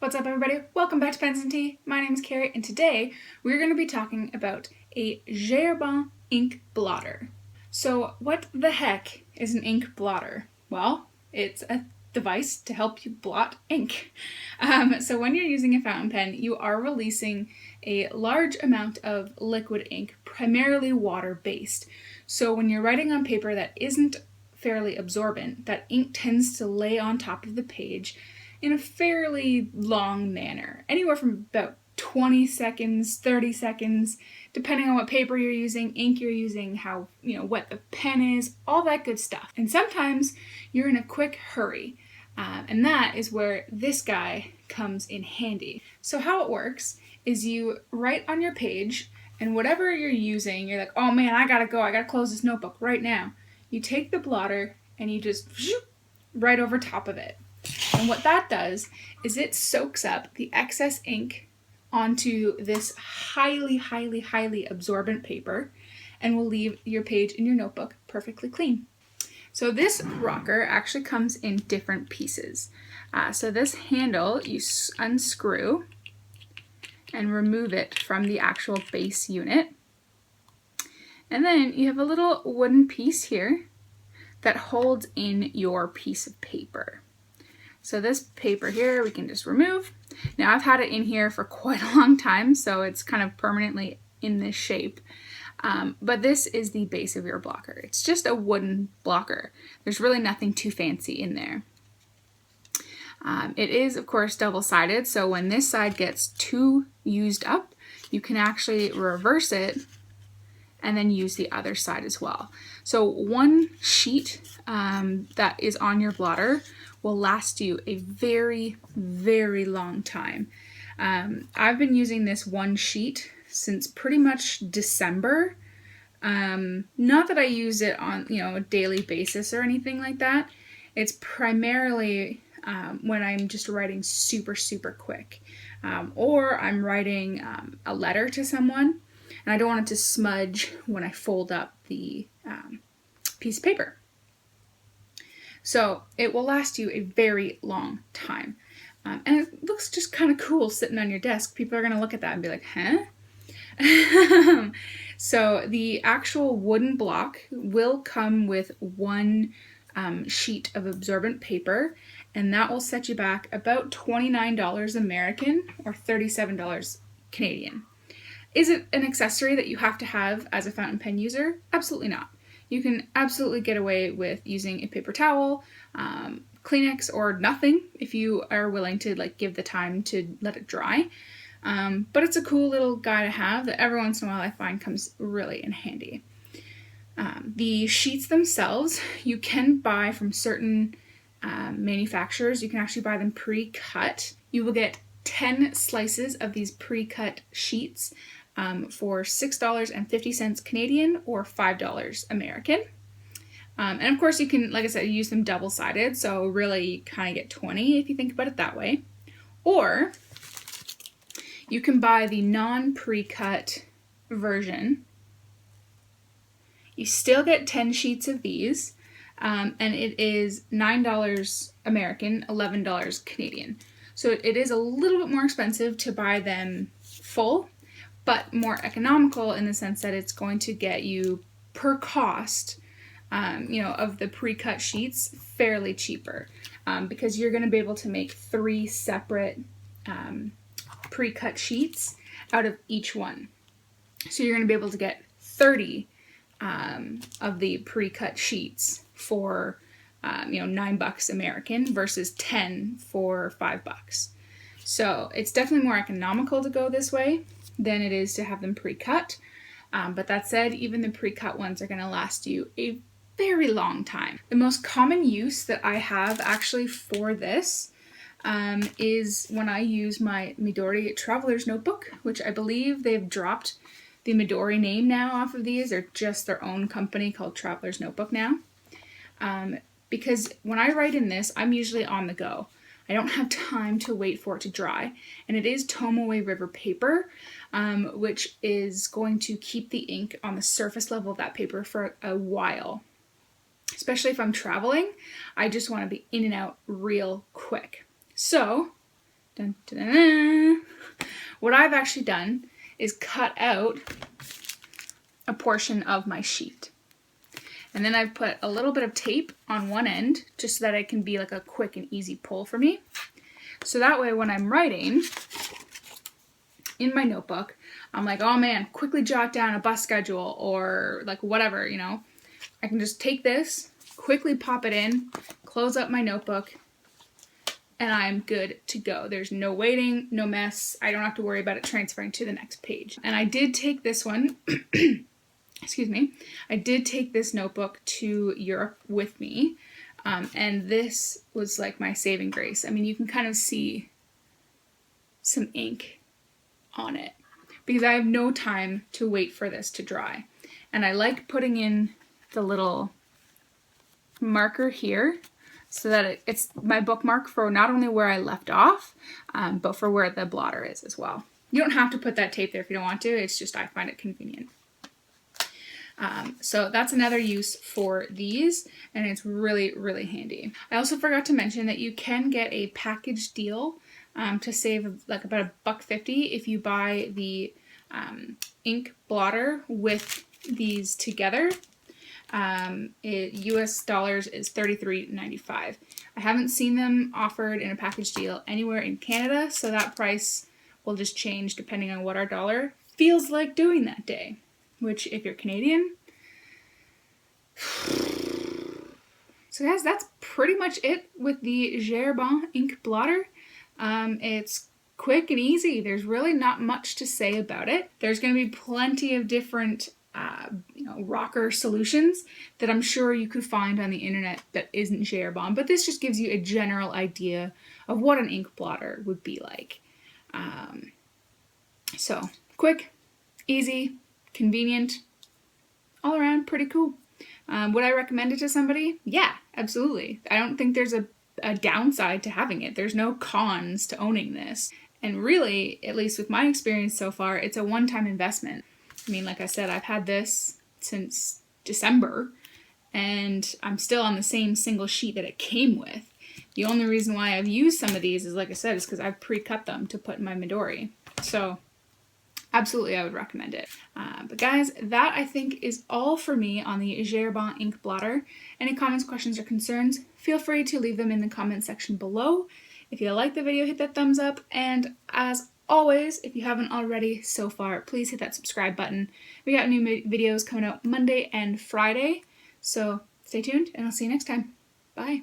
What's up, everybody? Welcome back to Pens and Tea. My name is Carrie, and today we're going to be talking about a J.Herbin ink blotter. So what the heck is an ink blotter? Well, it's a device to help you blot ink. So when you're using a fountain pen, you are releasing a large amount of liquid ink, primarily water-based. So when you're writing on paper that isn't fairly absorbent, that ink tends to lay on top of the page in a fairly long manner, anywhere from about 20 seconds, 30 seconds, depending on what paper you're using, ink you're using, how wet the pen is, all that good stuff. And sometimes you're in a quick hurry, and that is where this guy comes in handy. So how it works is you write on your page, and whatever you're using, you're like, oh man, I gotta go, I gotta close this notebook right now. You take the blotter and you just right over top of it. And what that does is it soaks up the excess ink onto this highly absorbent paper and will leave your page in your notebook perfectly clean. So this rocker actually comes in different pieces. So this handle you unscrew and remove it from the actual base unit. And then you have a little wooden piece here that holds in your piece of paper. So this paper here we can just remove. Now I've had it in here for quite a long time, so it's kind of permanently in this shape. But this is the base of your blocker. It's just a wooden blocker. There's really nothing too fancy in there. It is, of course, double-sided, so when this side gets too used up, you can actually reverse it and then use the other side as well. So one sheet that is on your blotter will last you a very long time. I've been using this one sheet since pretty much December. Not that I use it on a daily basis or anything like that. It's primarily when I'm just writing super quick, or I'm writing a letter to someone and I don't want it to smudge when I fold up the piece of paper. So it will last you a very long time. And it looks just kind of cool sitting on your desk. People are going to look at that and be like, huh? So the actual wooden block will come with one sheet of absorbent paper, and that will set you back about $29 American or $37 Canadian. Is it an accessory that you have to have as a fountain pen user? Absolutely not. You can absolutely get away with using a paper towel, Kleenex, or nothing if you are willing to give the time to let it dry. But it's a cool little guy to have that every once in a while I find comes really in handy. The sheets themselves you can buy from certain manufacturers. You can actually buy them pre-cut. You will get 10 slices of these pre-cut sheets for $6.50 Canadian or $5 American. And of course you can, like I said, use them double-sided, so really you kind of get 20 if you think about it that way. Or you can buy the non-pre-cut version. You still get 10 sheets of these, and it is $9 American, $11 Canadian. So it is a little bit more expensive to buy them full, but more economical in the sense that it's going to get you per cost, of the pre-cut sheets fairly cheaper, because you're going to be able to make 3 separate pre-cut sheets out of each one. So you're going to be able to get 30 of the pre-cut sheets for $9 American versus 10 for $5. So it's definitely more economical to go this way than it is to have them pre-cut. But that said, even the pre-cut ones are going to last you a very long time. The most common use that I have actually for this is when I use my Midori Traveler's Notebook, which I believe they've dropped the Midori name now off of these. They're just their own company called Traveler's Notebook now. Because when I write in this, I'm usually on the go. I don't have time to wait for it to dry. And it is Tomoe River paper, which is going to keep the ink on the surface level of that paper for a while. Especially if I'm traveling, I just want to be in and out real quick. So Dun, dun, dun, dun. What I've actually done is cut out a portion of my sheet. And then I've put a little bit of tape on one end just so that it can be like a quick and easy pull for me. So that way when I'm writing in my notebook, I'm like, oh man, quickly jot down a bus schedule or like whatever, you know. I can just take this, quickly pop it in, close up my notebook, and I'm good to go. There's no waiting, no mess. I don't have to worry about it transferring to the next page. And I did take this one, excuse me, I did take this notebook to Europe with me. And this was like my saving grace. I mean, you can kind of see some ink on it because I have no time to wait for this to dry. And I like putting in the little marker here so that it's my bookmark for not only where I left off, but for where the blotter is as well. You don't have to put that tape there if you don't want to. It's just I find it convenient. So that's another use for these, and it's really, really handy. I also forgot to mention that you can get a package deal to save like about $1.50 if you buy the ink blotter with these together. US dollars is $33.95. I haven't seen them offered in a package deal anywhere in Canada, so that price will just change depending on what our dollar feels like doing that day. Which, if you're Canadian. So guys, that's pretty much it with the J.Herbin ink blotter. It's quick and easy. There's really not much to say about it. There's going to be plenty of different rocker solutions that I'm sure you could find on the internet that isn't J.Herbin, but this just gives you a general idea of what an ink blotter would be like. So, quick, easy, convenient, all around pretty cool. Would I recommend it to somebody? Yeah, absolutely. I don't think there's a downside to having it. There's no cons to owning this. And really, at least with my experience so far, it's a one-time investment. I mean, like I said, I've had this since December, and I'm still on the same single sheet that it came with. The only reason why I've used some of these is, like I said, is because I've pre-cut them to put in my Midori. So, absolutely, I would recommend it. But guys, that I think is all for me on the J.Herbin ink blotter. Any comments, questions, or concerns, feel free to leave them in the comment section below. If you like the video, hit that thumbs up. And as always, if you haven't already so far, please hit that subscribe button. We got new videos coming out Monday and Friday. So stay tuned, and I'll see you next time. Bye.